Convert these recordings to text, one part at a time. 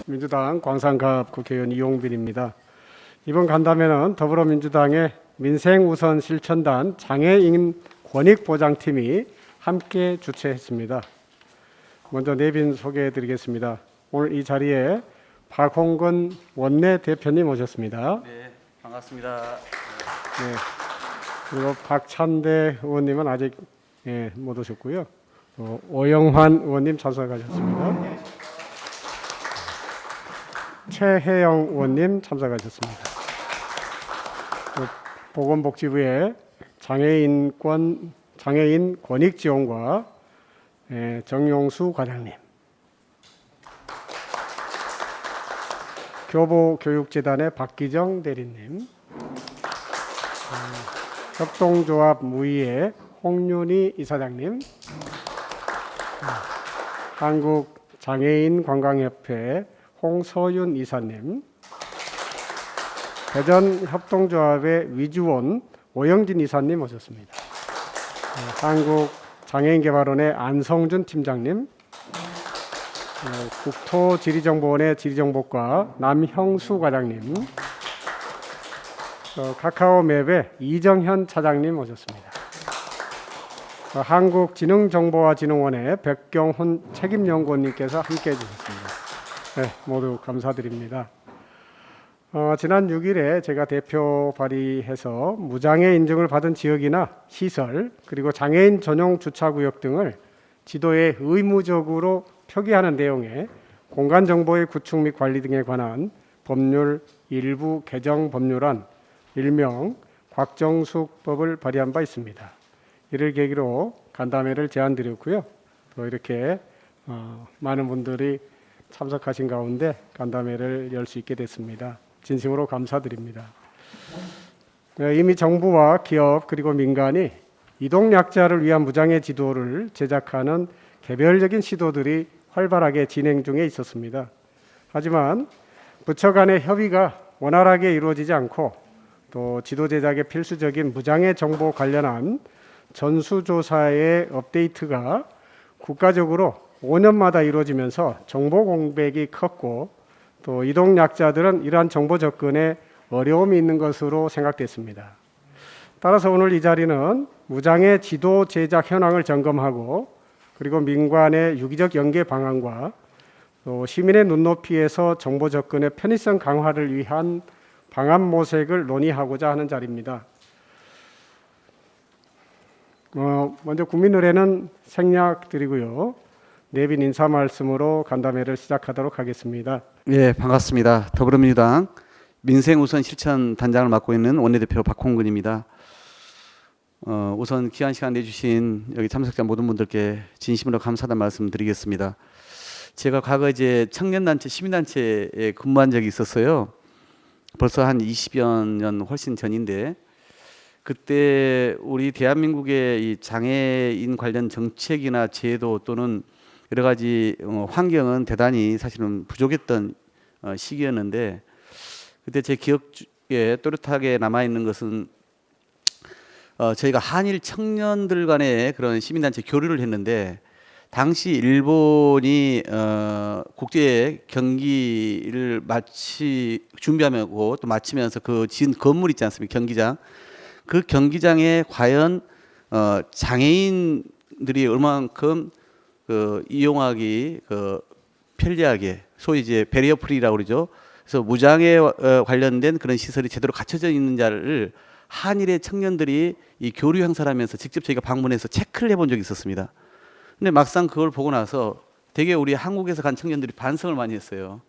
민주당 광산갑 국회의원 이용빈입니다. 이번 간담회는 더불어민주당의 민생우선 실천단 장애인 권익보장팀이 함께 주최했습니다. 먼저 내빈 소개해드리겠습니다. 오늘 이 자리에 박홍근 원내대표님 오셨습니다. 네, 반갑습니다. 네, 그리고 박찬대 의원님은 아직 못 오셨고요. 오영환 의원님 참석하셨습니다. 최혜영 의원님 참석하셨습니다. 보건복지부의 장애인 권익지원과 정용수 과장님, 교보교육재단의 박기정 대리님, 협동조합 무의의 홍윤희 이사장님, 한국장애인관광협회 홍서윤 이사님, 대전협동조합의 위주원 오영진 이사님 오셨습니다. 한국장애인개발원의 안성준 팀장님, 국토지리정보원의 지리정보과 남형수 과장님, 카카오맵의 이정현 차장님 오셨습니다. 한국지능정보화진흥원의 백경훈 책임연구원님께서 함께해 주셨습니다. 네, 모두 감사드립니다. 지난 6일에 제가 대표 발의해서 무장애 인증을 받은 지역이나 시설, 그리고 장애인 전용 주차구역 등을 지도에 의무적으로 표기하는 내용의 공간정보의 구축 및 관리 등에 관한 법률 일부 개정 법률안, 일명 곽정숙법을 발의한 바 있습니다. 이를 계기로 간담회를 제안드렸고요. 또 이렇게 많은 분들이 참석하신 가운데 간담회를 열 수 있게 됐습니다. 진심으로 감사드립니다. 이미 정부와 기업 그리고 민간이 이동약자를 위한 무장애 지도를 제작하는 개별적인 시도들이 활발하게 진행 중에 있었습니다. 하지만 부처 간의 협의가 원활하게 이루어지지 않고 또 지도 제작에 필수적인 무장애 정보 관련한 전수조사의 업데이트가 국가적으로 5년마다 이루어지면서 정보 공백이 컸고 또 이동약자들은 이러한 정보 접근에 어려움이 있는 것으로 생각됐습니다. 따라서 오늘 이 자리는 무장애 지도 제작 현황을 점검하고 그리고 민관의 유기적 연계 방안과 또 시민의 눈높이에서 정보 접근의 편의성 강화를 위한 방안 모색을 논의하고자 하는 자리입니다. 먼저 국민의례는 생략 드리고요. 내빈 인사 말씀으로 간담회를 시작하도록 하겠습니다. 네, 반갑습니다. 더불어민주당 민생우선 실천 단장을 맡고 있는 원내대표 박홍근입니다. 우선 귀한 시간 내주신 여기 참석자 모든 분들께 진심으로 감사하다는 말씀 드리겠습니다. 제가 과거 이제 청년단체, 시민단체에 근무한 적이 있었어요. 벌써 한 20여 년 훨씬 전인데 그때 우리 대한민국의 이 장애인 관련 정책이나 제도 또는 여러 가지 환경은 대단히 사실은 부족했던 시기였는데 그때 제 기억에 또렷하게 남아있는 것은 저희가 한일 청년들 간의 그런 시민단체 교류를 했는데 당시 일본이 국제 경기를 준비하고 또 마치면서 그 지은 건물 있지 않습니까? 경기장. 그 경기장에 과연 장애인들이 얼마만큼 이용하기 편리하게 소위 이제 베리어 프리라고 그러죠. 그래서 무장애 관련된 그런 시설이 제대로 갖춰져 있는지를 한일의 청년들이 이 교류 행사를 하면서 직접 저희가 방문해서 체크를 해본 적이 있었습니다. 근데 막상 그걸 보고 나서 되게 우리 한국에서 간 청년들이 반성을 많이 했어요.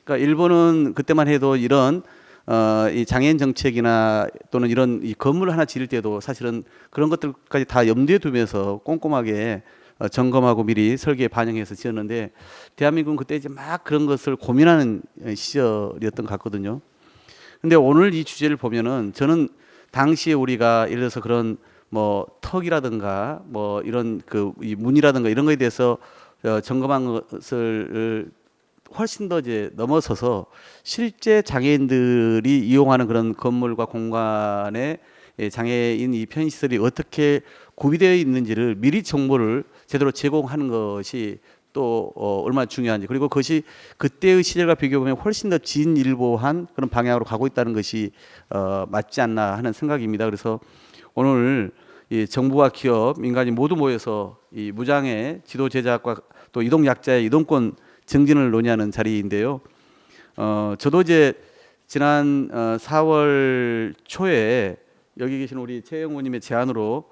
그러니까 일본은 그때만 해도 이런 이 장애인 정책이나 또는 이런 이 건물을 하나 지을 때도 사실은 그런 것들까지 다 염두에 두면서 꼼꼼하게 점검하고 미리 설계에 반영해서 지었는데 대한민국은 그때 이제 막 그런 것을 고민하는 시절이었던 것 같거든요. 근데 오늘 이 주제를 보면은 저는 당시에 우리가 예를 들어서 그런 뭐 턱이라든가 뭐 이런 이 문이라든가 이런 거에 대해서 점검한 것을 훨씬 더 이제 넘어서서 실제 장애인들이 이용하는 그런 건물과 공간에 장애인 이 편의시설이 어떻게 구비되어 있는지를 미리 정보를 제대로 제공하는 것이 또 얼마나 중요한지, 그리고 그것이 그때의 시절과 비교해 보면 훨씬 더 진일보한 그런 방향으로 가고 있다는 것이 맞지 않나 하는 생각입니다. 그래서 오늘 이 정부와 기업, 민간이 모두 모여서 이 무장의 지도 제작과 또 이동 약자의 이동권 증진을 논의하는 자리인데요. 저도 이제 지난 4월 초에 여기 계신 우리 최영 의원님의 제안으로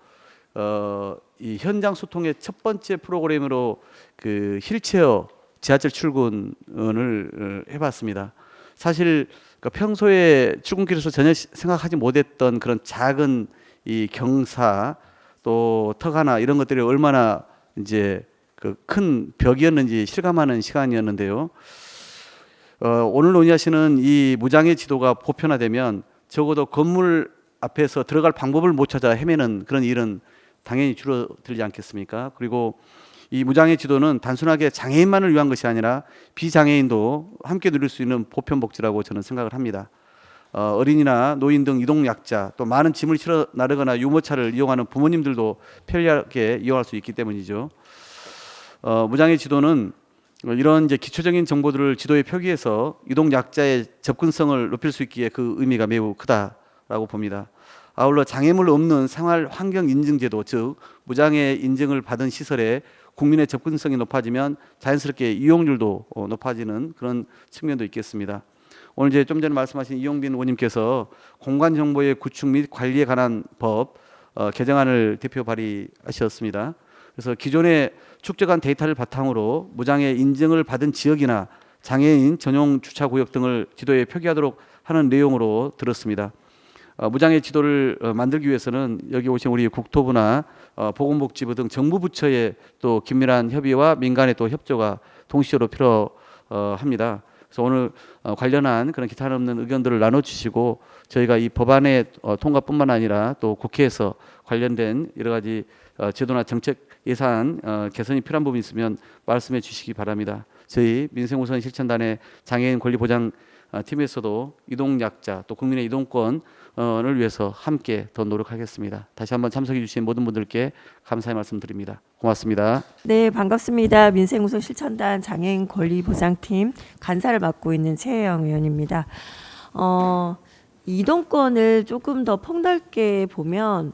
이 현장 소통의 첫 번째 프로그램으로 그 휠체어 지하철 출근을 해봤습니다. 사실 평소에 출근길에서 전혀 생각하지 못했던 그런 작은 이 경사 또 턱 하나 이런 것들이 얼마나 이제 그 큰 벽이었는지 실감하는 시간이었는데요. 오늘 논의하시는 이 무장의 지도가 보편화되면 적어도 건물 앞에서 들어갈 방법을 못 찾아 헤매는 그런 일은 당연히 줄어들지 않겠습니까? 그리고 이 무장의 지도는 단순하게 장애인만을 위한 것이 아니라 비장애인도 함께 누릴 수 있는 보편 복지라고 저는 생각을 합니다. 어린이나 노인 등 이동 약자, 또 많은 짐을 실어 나르거나 유모차를 이용하는 부모님들도 편리하게 이용할 수 있기 때문이죠. 무장의 지도는 이런 이제 기초적인 정보들을 지도에 표기해서 이동 약자의 접근성을 높일 수 있기에 그 의미가 매우 크다라고 봅니다. 아울러 장애물 없는 생활 환경 인증 제도, 즉 무장애 인증을 받은 시설에 국민의 접근성이 높아지면 자연스럽게 이용률도 높아지는 그런 측면도 있겠습니다. 오늘 이제 좀 전에 말씀하신 이용빈 의원님께서 공간 정보의 구축 및 관리에 관한 법 개정안을 대표 발의하셨습니다. 그래서 기존에 축적한 데이터를 바탕으로 무장애 인증을 받은 지역이나 장애인 전용 주차 구역 등을 지도에 표기하도록 하는 내용으로 들었습니다. 무장애 지도를 만들기 위해서는 여기 오신 우리 국토부나 보건복지부 등 정부 부처의 또 긴밀한 협의와 민간의 또 협조가 동시로 필요합니다. 그래서 오늘 관련한 그런 기타 없는 의견들을 나눠주시고 저희가 이 법안의 통과뿐만 아니라 또 국회에서 관련된 여러 가지 제도나 정책 예산 개선이 필요한 부분이 있으면 말씀해 주시기 바랍니다. 저희 민생우선 실천단의 장애인 권리 보장 팀에서도 이동 약자 또 국민의 이동권을 위해서 함께 더 노력하겠습니다. 다시 한번 참석해 주신 모든 분들께 감사의 말씀드립니다. 고맙습니다. 네, 반갑습니다. 민생우선 실천단 장애인 권리 보장팀 간사를 맡고 있는 최혜영 의원입니다. 이동권을 조금 더 폭넓게 보면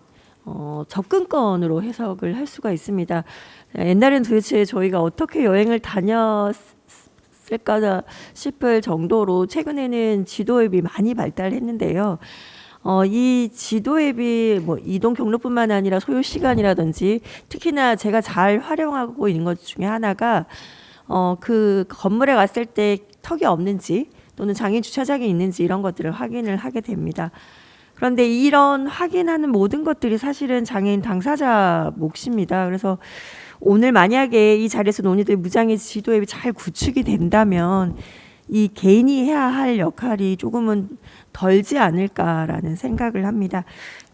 접근권으로 해석을 할 수가 있습니다. 옛날엔 도대체 저희가 어떻게 여행을 다녔을까 싶을 정도로 최근에는 지도 앱이 많이 발달했는데요. 이 지도 앱이 뭐 이동 경로뿐만 아니라 소요 시간이라든지 특히나 제가 잘 활용하고 있는 것 중에 하나가 그 건물에 갔을 때 턱이 없는지 또는 장애인 주차장이 있는지 이런 것들을 확인을 하게 됩니다. 그런데 이런 확인하는 모든 것들이 사실은 장애인 당사자 몫입니다. 그래서 오늘 만약에 이 자리에서 논의될 무장애 지도 앱이 잘 구축이 된다면 이 개인이 해야 할 역할이 조금은 덜지 않을까라는 생각을 합니다.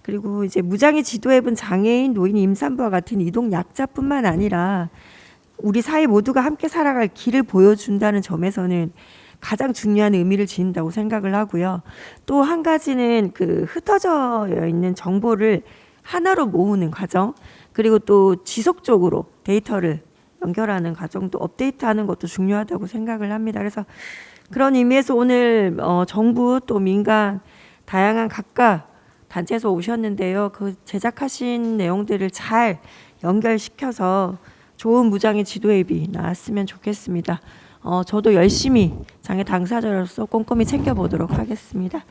그리고 이제 무장애 지도 앱은 장애인, 노인, 임산부와 같은 이동 약자뿐만 아니라 우리 사회 모두가 함께 살아갈 길을 보여준다는 점에서는 가장 중요한 의미를 지닌다고 생각을 하고요. 또 한 가지는 그 흩어져 있는 정보를 하나로 모으는 과정, 그리고 또 지속적으로 데이터를 연결하는 과정도 업데이트하는 것도 중요하다고 생각을 합니다. 그래서 그런 의미에서 오늘 정부 또 민간 다양한 각각 단체에서 오셨는데요. 그 제작하신 내용들을 잘 연결시켜서 좋은 무장애 지도 앱이 나왔으면 좋겠습니다. 저도 열심히 장애 당사자로서 꼼꼼히 챙겨보도록 하겠습니다.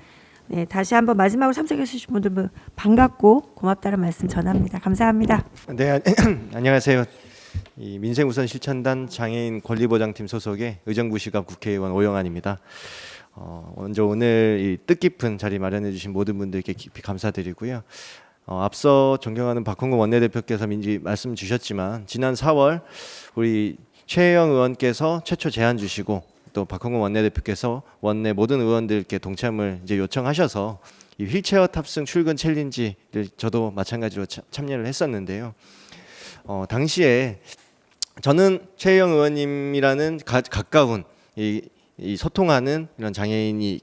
네, 다시 한번 마지막으로 참석해 주신 분들 반갑고 고맙다는 말씀 전합니다. 감사합니다. 네, 안녕하세요. 이 민생우선 실천단 장애인 권리보장팀 소속의 의정부시갑 국회의원 오영환입니다. 먼저 오늘 이 뜻깊은 자리 마련해 주신 모든 분들께 깊이 감사드리고요. 앞서 존경하는 박홍근 원내대표께서 말씀 주셨지만 지난 4월 우리 최혜영 의원께서 최초 제안 주시고 또 박홍근 원내대표께서 원내 모든 의원들께 동참을 이제 요청하셔서 이 휠체어 탑승 출근 챌린지를 저도 마찬가지로 참여를 했었는데요. 당시에 저는 최혜영 의원님이라는 가까운 이 소통하는 이런 장애인이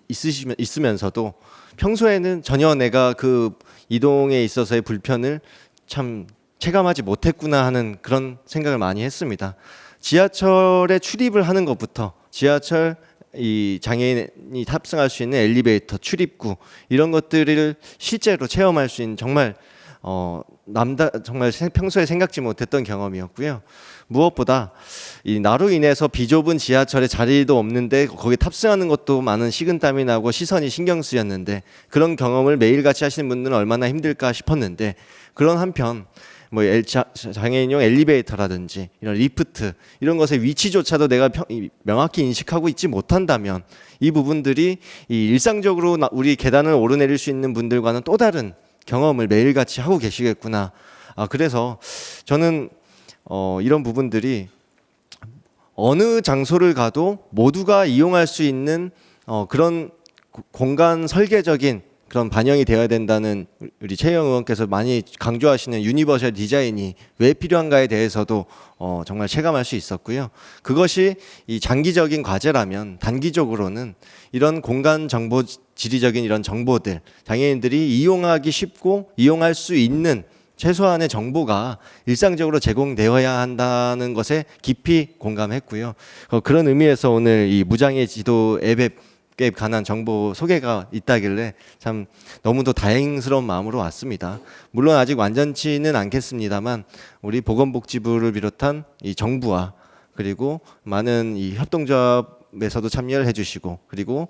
있으면서도 평소에는 전혀 내가 그 이동에 있어서의 불편을 참 체감하지 못했구나 하는 그런 생각을 많이 했습니다. 지하철에 출입을 하는 것부터 지하철 이 장애인이 탑승할 수 있는 엘리베이터 출입구 이런 것들을 실제로 체험할 수 있는 정말 정말 평소에 생각지 못했던 경험이었고요. 무엇보다 이 나로 인해서 비좁은 지하철에 자리도 없는데 거기 탑승하는 것도 많은 식은땀이 나고 시선이 신경 쓰였는데 그런 경험을 매일같이 하시는 분들은 얼마나 힘들까 싶었는데 그런 한편 뭐 장애인용 엘리베이터라든지 이런 리프트 이런 것의 위치조차도 내가 명확히 인식하고 있지 못한다면 이 부분들이 이 일상적으로 우리 계단을 오르내릴 수 있는 분들과는 또 다른 경험을 매일같이 하고 계시겠구나. 그래서 저는 이런 부분들이 어느 장소를 가도 모두가 이용할 수 있는 그런 공간 설계적인 그런 반영이 되어야 된다는 우리 최영 의원께서 많이 강조하시는 유니버셜 디자인이 왜 필요한가에 대해서도 정말 체감할 수 있었고요. 그것이 이 장기적인 과제라면 단기적으로는 이런 공간 정보 지리적인 이런 정보들 장애인들이 이용하기 쉽고 이용할 수 있는 최소한의 정보가 일상적으로 제공되어야 한다는 것에 깊이 공감했고요. 그런 의미에서 오늘 이 무장애 지도 앱에 관한 정보 소개가 있다길래 참 너무도 다행스러운 마음으로 왔습니다. 물론 아직 완전치는 않겠습니다만 우리 보건복지부를 비롯한 이 정부와 그리고 많은 이 협동조합에서도 참여를 해주시고 그리고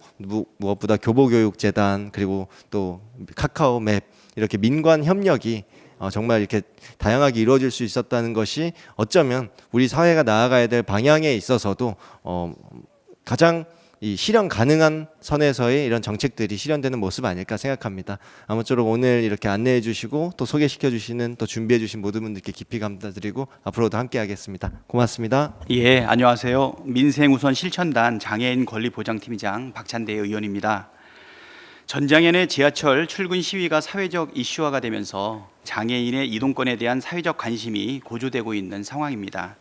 무엇보다 교보교육재단 그리고 또 카카오맵 이렇게 민관 협력이 정말 이렇게 다양하게 이루어질 수 있었다는 것이 어쩌면 우리 사회가 나아가야 될 방향에 있어서도 가장 이 실현 가능한 선에서의 이런 정책들이 실현되는 모습 아닐까 생각합니다. 아무쪼록 오늘 이렇게 안내해 주시고 또 소개시켜 주시는 또 준비해 주신 모든 분들께 깊이 감사드리고 앞으로도 함께 하겠습니다. 고맙습니다. 예, 안녕하세요. 민생우선 실천단 장애인 권리보장팀장 박찬대 의원입니다. 전장현의 지하철 출근 시위가 사회적 이슈화가 되면서 장애인의 이동권에 대한 사회적 관심이 고조되고 있는 상황입니다.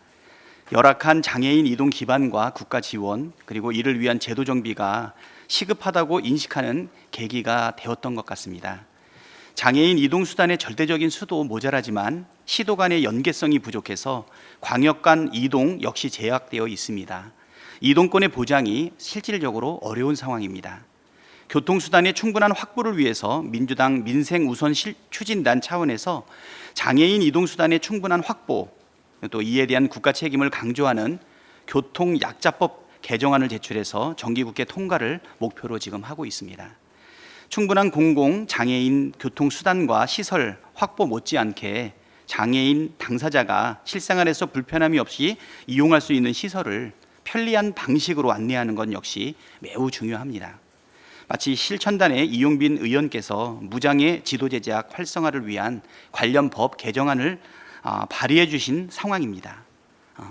열악한 장애인 이동 기반과 국가 지원 그리고 이를 위한 제도 정비가 시급하다고 인식하는 계기가 되었던 것 같습니다. 장애인 이동 수단의 절대적인 수도 모자라지만 시도 간의 연계성이 부족해서 광역 간 이동 역시 제약되어 있습니다. 이동권의 보장이 실질적으로 어려운 상황입니다. 교통수단의 충분한 확보를 위해서 민주당 민생우선 추진단 차원에서 장애인 이동수단의 충분한 확보 또 이에 대한 국가 책임을 강조하는 교통약자법 개정안을 제출해서 정기국회 통과를 목표로 지금 하고 있습니다. 충분한 공공 장애인 교통수단과 시설 확보 못지않게 장애인 당사자가 실생활에서 불편함이 없이 이용할 수 있는 시설을 편리한 방식으로 안내하는 것 역시 매우 중요합니다. 마치 실천단의 이용빈 의원께서 무장애 지도 제작 활성화를 위한 관련 법 개정안을 발의해 주신 상황입니다.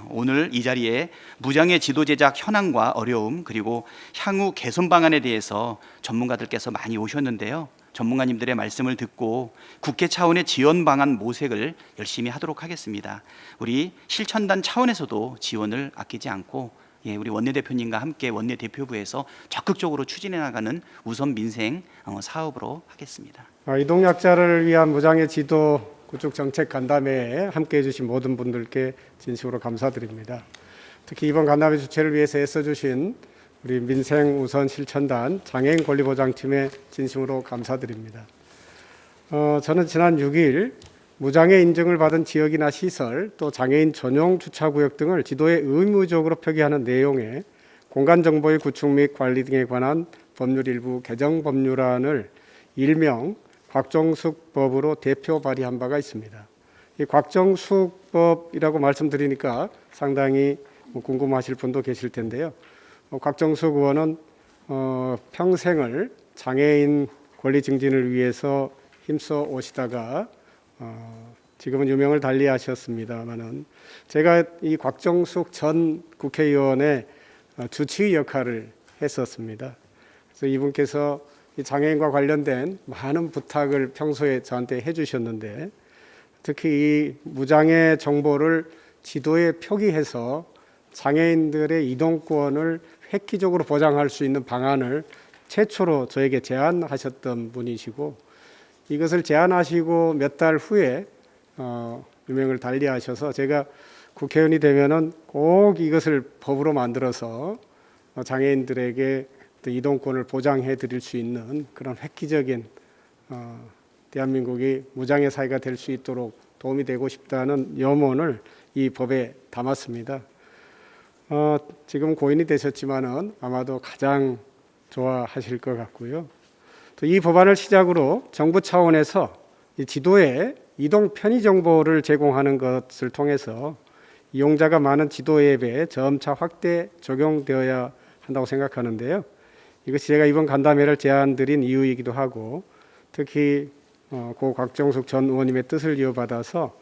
오늘 이 자리에 무장애 지도 제작 현황과 어려움 그리고 향후 개선 방안에 대해서 전문가들께서 많이 오셨는데요. 전문가님들의 말씀을 듣고 국회 차원의 지원 방안 모색을 열심히 하도록 하겠습니다. 우리 실천단 차원에서도 지원을 아끼지 않고 우리 원내대표님과 함께 원내대표부에서 적극적으로 추진해 나가는 우선 민생 사업으로 하겠습니다. 이동약자를 위한 무장애 지도 구축 정책 간담회에 함께해 주신 모든 분들께 진심으로 감사드립니다. 특히 이번 간담회 주최를 위해서 애써주신 우리 민생우선 실천단 장애인 권리보장팀에 진심으로 감사드립니다. 저는 지난 6일 무장애 인증을 받은 지역이나 시설 또 장애인 전용 주차구역 등을 지도에 의무적으로 표기하는 내용의 공간정보의 구축 및 관리 등에 관한 법률 일부 개정 법률안을 일명 곽정숙법으로 대표 발의한 바가 있습니다. 이 곽정숙법이라고 말씀드리니까 상당히 궁금하실 분도 계실 텐데요. 곽정숙 의원은 평생을 장애인 권리 증진을 위해서 힘써 오시다가 지금은 유명을 달리하셨습니다만은 제가 이 곽정숙 전 국회의원의 주치의 역할을 했었습니다. 그래서 이분께서 이 장애인과 관련된 많은 부탁을 평소에 저한테 해주셨는데 특히 이 무장애 정보를 지도에 표기해서 장애인들의 이동권을 획기적으로 보장할 수 있는 방안을 최초로 저에게 제안하셨던 분이시고 이것을 제안하시고 몇 달 후에 유명을 달리하셔서 제가 국회의원이 되면은 꼭 이것을 법으로 만들어서 장애인들에게 또 이동권을 보장해 드릴 수 있는 그런 획기적인 대한민국이 무장애 사회가 될 수 있도록 도움이 되고 싶다는 염원을 이 법에 담았습니다. 지금 고인이 되셨지만은 아마도 가장 좋아하실 것 같고요. 또 이 법안을 시작으로 정부 차원에서 이 지도에 이동 편의 정보를 제공하는 것을 통해서 이용자가 많은 지도 앱에 점차 확대 적용되어야 한다고 생각하는데요. 이것이 제가 이번 간담회를 제안드린 이유이기도 하고, 특히 고 곽정숙 전 의원님의 뜻을 이어받아서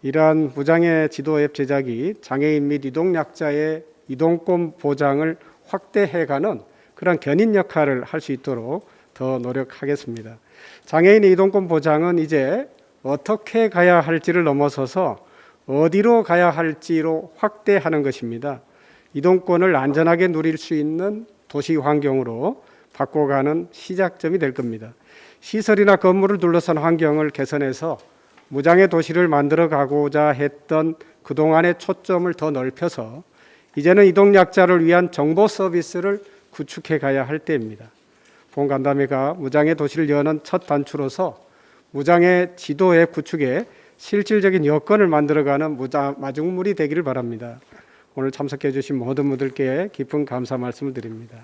이러한 무장애 지도 앱 제작이 장애인 및 이동약자의 이동권 보장을 확대해가는 그런 견인 역할을 할 수 있도록 더 노력하겠습니다. 장애인의 이동권 보장은 이제 어떻게 가야 할지를 넘어서서 어디로 가야 할지로 확대하는 것입니다. 이동권을 안전하게 누릴 수 있는 도시 환경으로 바꿔가는 시작점이 될 겁니다. 시설이나 건물을 둘러싼 환경을 개선해서 무장애 도시를 만들어 가고자 했던 그동안의 초점을 더 넓혀서 이제는 이동약자를 위한 정보 서비스를 구축해 가야 할 때입니다. 본 간담회가 무장애 도시를 여는 첫 단추로서 무장애 지도 앱 구축에 실질적인 여건을 만들어가는 마중물이 되기를 바랍니다. 오늘 참석해 주신 모든 분들께 깊은 감사 말씀을 드립니다.